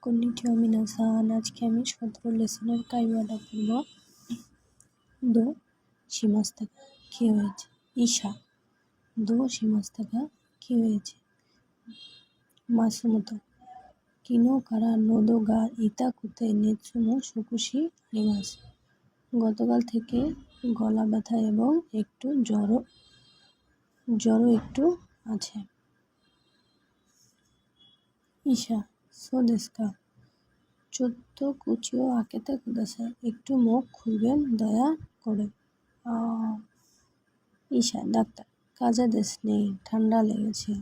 Konnichiwa মিনাসান, আজকে আমি 17 লেসনের কাইওয়াটা পড়ব। দো শিমাস্তাকা কি হয়েছে? ঈশা দো শিমাস্তাকা কি হয়েছে? মাসুমোতো কিনো কারা নোদো গা ইতাকুতে নেৎসুমো শোকুশি আরিমাসু। গতকাল থেকে গলা ব্যথা এবং একটু জ্বরও একটু আছে। ঈশা সো দেস্কা চোদ্দ কুচিও আকেতে কুদাসাই, একটু মুখ খুলবেন দয়া করে। ঈশা ডাক্তার কাজে দেশ নেই, ঠান্ডা লেগেছে।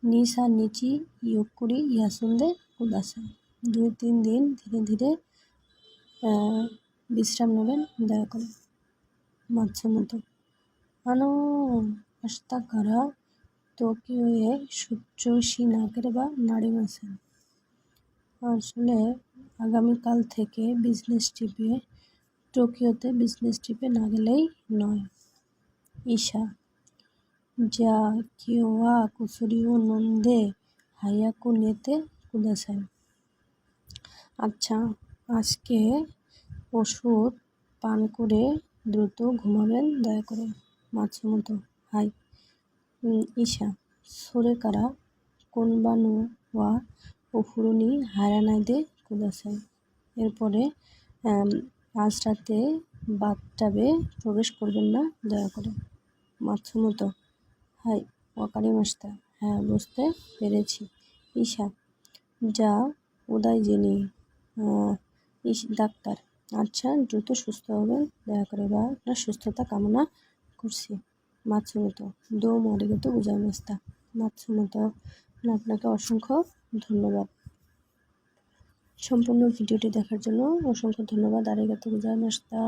নিসা নিচি ইয়ুক্কুরি ইয়াসুন্দে কুদাসাই, 2-3 দিন ধীরে ধীরে বিশ্রাম নেবেন দয়া করে। মাতসুমোতো আস্তা কারা টোকিওয়ে সুচ্চৌশি না কেরেবা নারিমাসেন। আসলে আগামীকাল থেকে টোকিওতে বিজনেস ট্রিপে না গেলেই নয়। ঈশা যা কিওয়া কুসুরিও নন্দে হায়াকু নেতে কুদাসাই। আচ্ছা, আজকে ওষুধ পান করে দ্রুত ঘুমাবেন দয়া করে। Matsumoto high. ঈশা সোরে কারা কোনবানো ওয়া ওফুরুনি হারানাইদে কুদাসাই। এরপরে আজ রাতে বাথটাবে প্রবেশ করবেন না দয়া করে। মাতসুমোতো হাই ওয়াকারিমাশিতা, হ্যাঁ বুঝতে পেরেছি। ঈশা যা উদাই জেনি ডাক্তার, আচ্ছা দ্রুত সুস্থ হবেন দয়া করে বা আপনার সুস্থতা কামনা করছি। মাতসুমোতো দো আরিগাতো গোজাইমাস্তা। মাতসুমোতো আপনাকে অসংখ্য ধন্যবাদ। সম্পূর্ণ ভিডিওটি দেখার জন্য অসংখ্য ধন্যবাদ। আরিগাতো গোজাইমাস্তা।